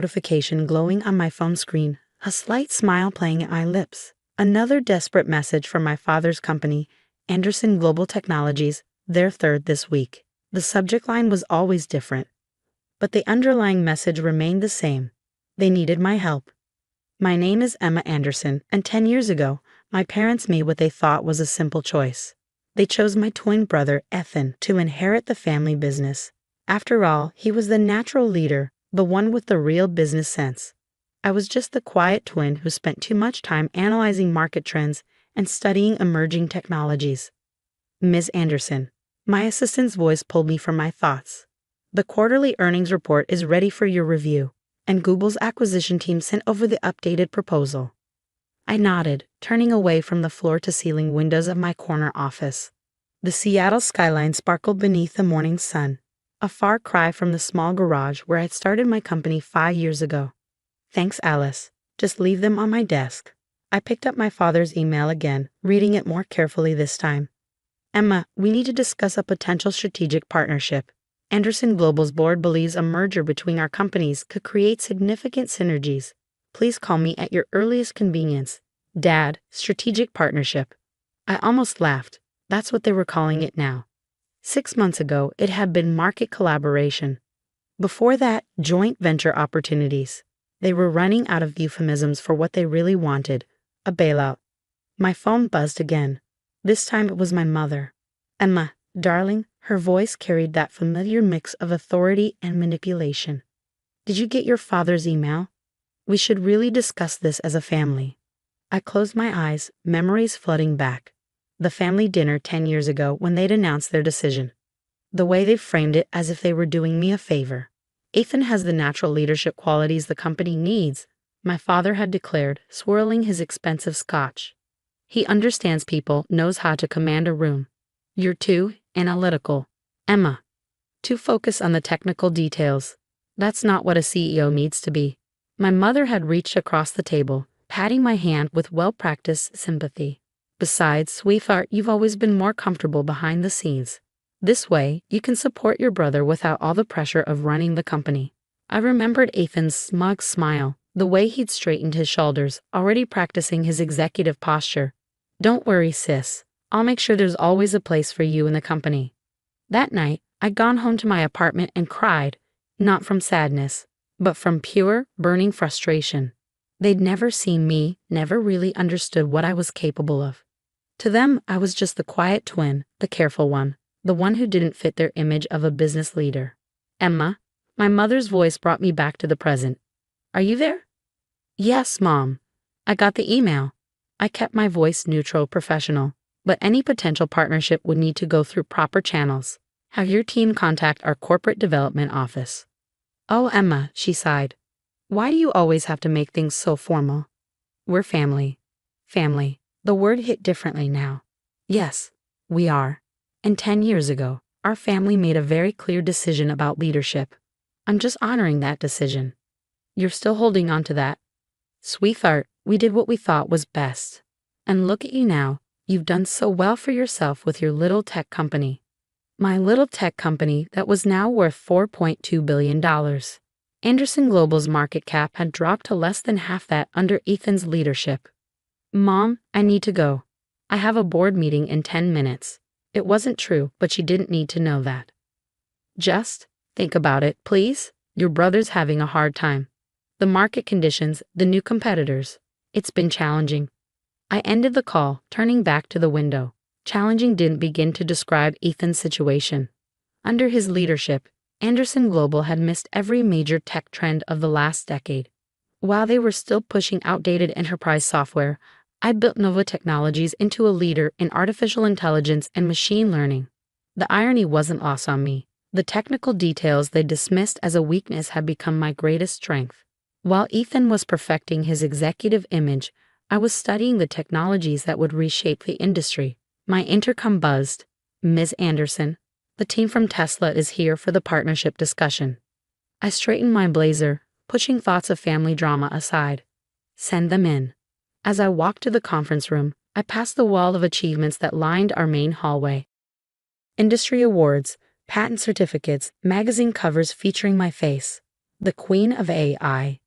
Notification glowing on my phone screen, a slight smile playing at my lips. Another desperate message from my father's company, Anderson Global Technologies, their third this week. The subject line was always different, but the underlying message remained the same. They needed my help. My name is Emma Anderson, and 10 years ago, my parents made what they thought was a simple choice. They chose my twin brother, Ethan, to inherit the family business. After all, he was the natural leader, the one with the real business sense. I was just the quiet twin who spent too much time analyzing market trends and studying emerging technologies. Ms. Anderson. My assistant's voice pulled me from my thoughts. The quarterly earnings report is ready for your review, and Google's acquisition team sent over the updated proposal. I nodded, turning away from the floor-to-ceiling windows of my corner office. The Seattle skyline sparkled beneath the morning sun, a far cry from the small garage where I'd started my company 5 years ago. Thanks, Alice. Just leave them on my desk. I picked up my father's email again, reading it more carefully this time. Emma, we need to discuss a potential strategic partnership. Anderson Global's board believes a merger between our companies could create significant synergies. Please call me at your earliest convenience. Dad, strategic partnership. I almost laughed. That's what they were calling it now. 6 months ago, it had been market collaboration. Before that, joint venture opportunities. They were running out of euphemisms for what they really wanted, a bailout. My phone buzzed again. This time it was my mother. Emma, darling, her voice carried that familiar mix of authority and manipulation. Did you get your father's email? We should really discuss this as a family. I closed my eyes, memories flooding back. The family dinner 10 years ago when they'd announced their decision. The way they framed it as if they were doing me a favor. Ethan has the natural leadership qualities the company needs, my father had declared, swirling his expensive scotch. He understands people, knows how to command a room. You're too analytical, Emma. Too focused on the technical details. That's not what a CEO needs to be. My mother had reached across the table, patting my hand with well-practiced sympathy. Besides, sweetheart, you've always been more comfortable behind the scenes. This way, you can support your brother without all the pressure of running the company. I remembered Ethan's smug smile, the way he'd straightened his shoulders, already practicing his executive posture. Don't worry, sis. I'll make sure there's always a place for you in the company. That night, I'd gone home to my apartment and cried, not from sadness, but from pure, burning frustration. They'd never seen me, never really understood what I was capable of. To them, I was just the quiet twin, the careful one. The one who didn't fit their image of a business leader. Emma, my mother's voice brought me back to the present. Are you there? Yes, Mom. I got the email. I kept my voice neutral, professional, but any potential partnership would need to go through proper channels. Have your team contact our corporate development office. Oh, Emma, she sighed. Why do you always have to make things so formal? We're family. Family. The word hit differently now. Yes, we are. And 10 years ago, our family made a very clear decision about leadership. I'm just honoring that decision. You're still holding on to that. Sweetheart, we did what we thought was best. And look at you now, you've done so well for yourself with your little tech company. My little tech company that was now worth $4.2 billion. Anderson Global's market cap had dropped to less than half that under Ethan's leadership. Mom, I need to go. I have a board meeting in 10 minutes. It wasn't true, but she didn't need to know that. Just think about it, please. Your brother's having a hard time. The market conditions, the new competitors. It's been challenging. I ended the call, turning back to the window. Challenging didn't begin to describe Ethan's situation. Under his leadership, Anderson Global had missed every major tech trend of the last decade. While they were still pushing outdated enterprise software, I built Nova Technologies into a leader in artificial intelligence and machine learning. The irony wasn't lost on me. The technical details they dismissed as a weakness had become my greatest strength. While Ethan was perfecting his executive image, I was studying the technologies that would reshape the industry. My intercom buzzed. Ms. Anderson, the team from Tesla is here for the partnership discussion. I straightened my blazer, pushing thoughts of family drama aside. Send them in. As I walked to the conference room, I passed the wall of achievements that lined our main hallway. Industry awards, patent certificates, magazine covers featuring my face. The Queen of AI.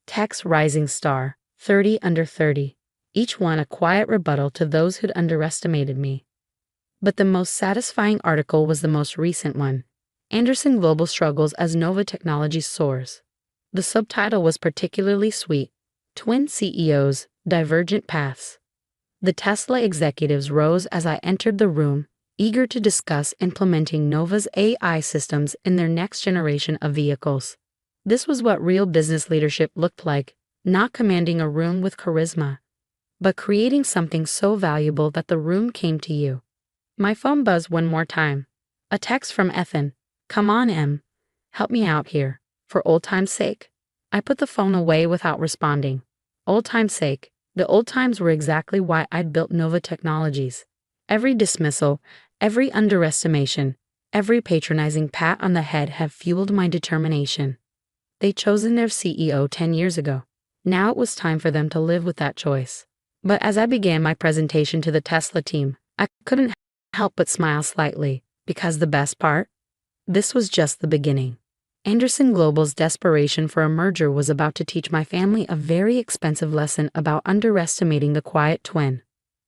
Tech's Rising Star. 30 under 30. Each one a quiet rebuttal to those who'd underestimated me. But the most satisfying article was the most recent one. Anderson Global struggles as Nova Technologies soars. The subtitle was particularly sweet. Twin CEOs, Divergent Paths. The Tesla executives rose as I entered the room, eager to discuss implementing Nova's AI systems in their next generation of vehicles. This was what real business leadership looked like, not commanding a room with charisma, but creating something so valuable that the room came to you. My phone buzzed one more time. A text from Ethan. Come on, Em. Help me out here. For old time's sake. I put the phone away without responding. Old time's sake. The old times were exactly why I'd built Nova Technologies. Every dismissal, every underestimation, every patronizing pat on the head have fueled my determination. They'd chosen their CEO 10 years ago. Now it was time for them to live with that choice. But as I began my presentation to the Tesla team, I couldn't help but smile slightly, because the best part? This was just the beginning. Anderson Global's desperation for a merger was about to teach my family a very expensive lesson about underestimating the quiet twin.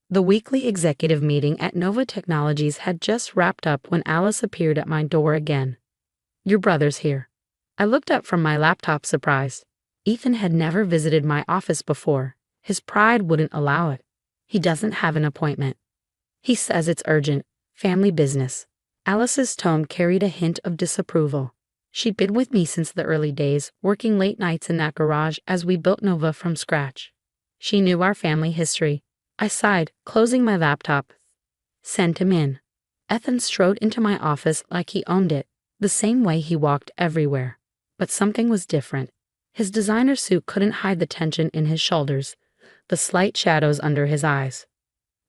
The weekly executive meeting at Nova Technologies had just wrapped up when Alice appeared at my door again. Your brother's here. I looked up from my laptop surprised. Ethan had never visited my office before. His pride wouldn't allow it. He doesn't have an appointment. He says it's urgent, family business. Alice's tone carried a hint of disapproval. She'd been with me since the early days, working late nights in that garage as we built Nova from scratch. She knew our family history. I sighed, closing my laptop. Send him in. Ethan strode into my office like he owned it, the same way he walked everywhere. But something was different. His designer suit couldn't hide the tension in his shoulders, the slight shadows under his eyes.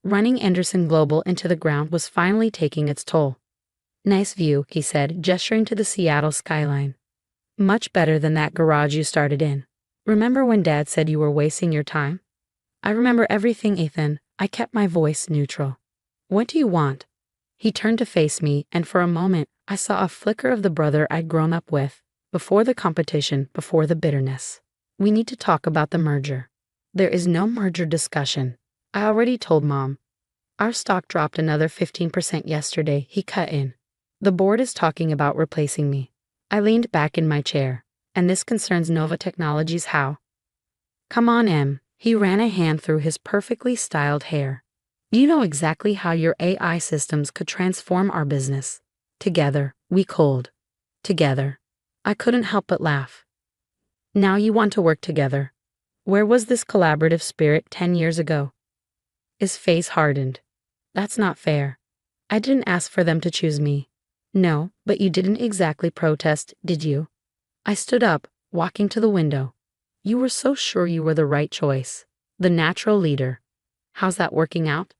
Running Anderson Global into the ground was finally taking its toll. Nice view, he said, gesturing to the Seattle skyline. Much better than that garage you started in. Remember when Dad said you were wasting your time? I remember everything, Ethan. I kept my voice neutral. What do you want? He turned to face me, and for a moment, I saw a flicker of the brother I'd grown up with. Before the competition, before the bitterness. We need to talk about the merger. There is no merger discussion. I already told Mom. Our stock dropped another 15% yesterday, he cut in. The board is talking about replacing me. I leaned back in my chair. And this concerns Nova Technologies how? Come on, Em. He ran a hand through his perfectly styled hair. You know exactly how your AI systems could transform our business. Together, we could. Together. I couldn't help but laugh. Now you want to work together. Where was this collaborative spirit 10 years ago? His face hardened. That's not fair. I didn't ask for them to choose me. No, but you didn't exactly protest, did you? I stood up, walking to the window. You were so sure you were the right choice. The natural leader. How's that working out?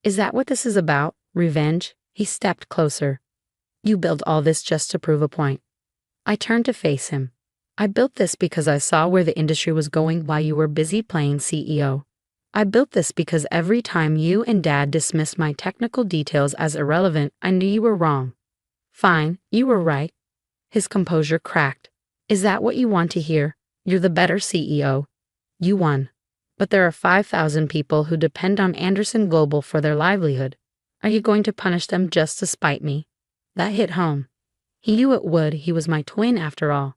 Is that what this is about? Revenge? He stepped closer. You built all this just to prove a point. I turned to face him. I built this because I saw where the industry was going while you were busy playing CEO. I built this because every time you and Dad dismissed my technical details as irrelevant, I knew you were wrong. Fine, you were right. His composure cracked. Is that what you want to hear? You're the better CEO. You won. But there are 5,000 people who depend on Anderson Global for their livelihood. Are you going to punish them just to spite me? That hit home. He knew it would. He was my twin after all.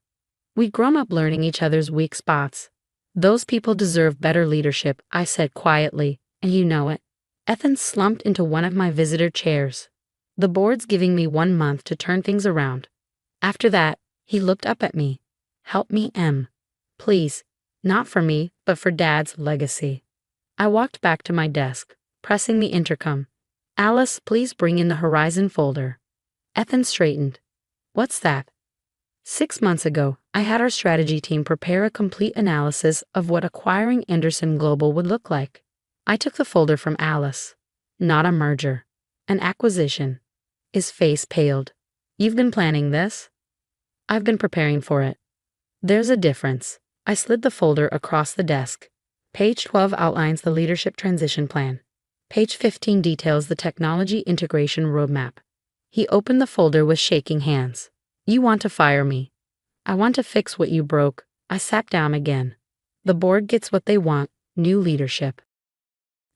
We'd grown up learning each other's weak spots. Those people deserve better leadership, I said quietly, and you know it. Ethan slumped into one of my visitor chairs. The board's giving me 1 month to turn things around. After that, he looked up at me. Help me, Em. Please. Not for me, but for Dad's legacy. I walked back to my desk, pressing the intercom. Alice, please bring in the Horizon folder. Ethan straightened. What's that? 6 months ago, I had our strategy team prepare a complete analysis of what acquiring Anderson Global would look like. I took the folder from Alice. Not a merger. An acquisition. His face paled. You've been planning this? I've been preparing for it. There's a difference. I slid the folder across the desk. Page 12 outlines the leadership transition plan. Page 15 details the technology integration roadmap. He opened the folder with shaking hands. You want to fire me? I want to fix what you broke. I sat down again. The board gets what they want, new leadership.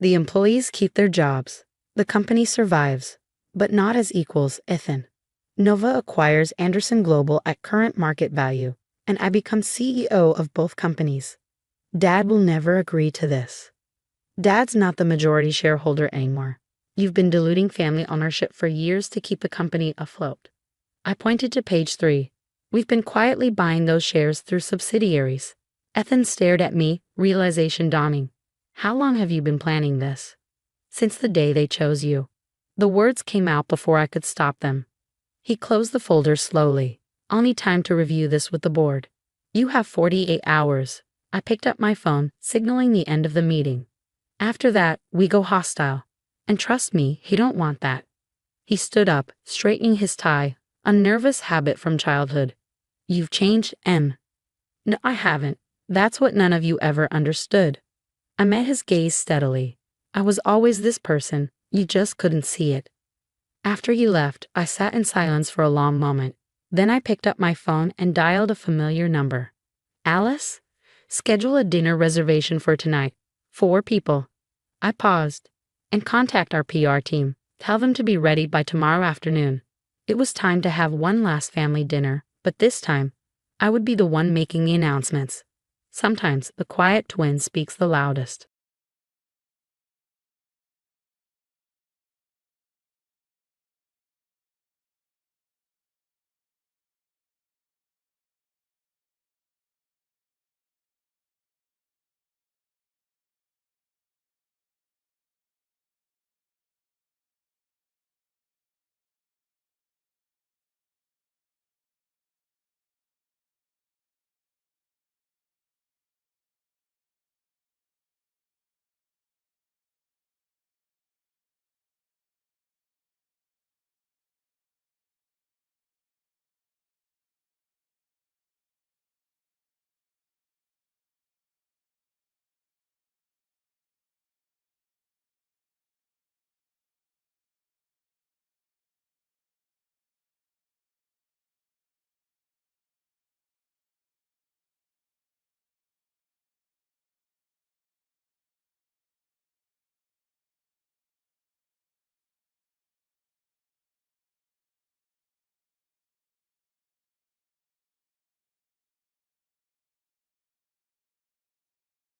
The employees keep their jobs. The company survives, but not as equals, Ethan. Nova acquires Anderson Global at current market value, and I become CEO of both companies. Dad will never agree to this. Dad's not the majority shareholder anymore. You've been diluting family ownership for years to keep the company afloat. I pointed to page 3. We've been quietly buying those shares through subsidiaries. Ethan stared at me, realization dawning. How long have you been planning this? Since the day they chose you. The words came out before I could stop them. He closed the folder slowly. I'll need time to review this with the board. You have 48 hours. I picked up my phone, signaling the end of the meeting. After that, we go hostile. And trust me, he don't want that. He stood up, straightening his tie, a nervous habit from childhood. You've changed, Em. No, I haven't. That's what none of you ever understood. I met his gaze steadily. I was always this person, you just couldn't see it. After he left, I sat in silence for a long moment. Then I picked up my phone and dialed a familiar number. Alice? Schedule a dinner reservation for tonight. 4 people. I paused. And contact our PR team. Tell them to be ready by tomorrow afternoon. It was time to have one last family dinner, but this time, I would be the one making the announcements. Sometimes the quiet twin speaks the loudest.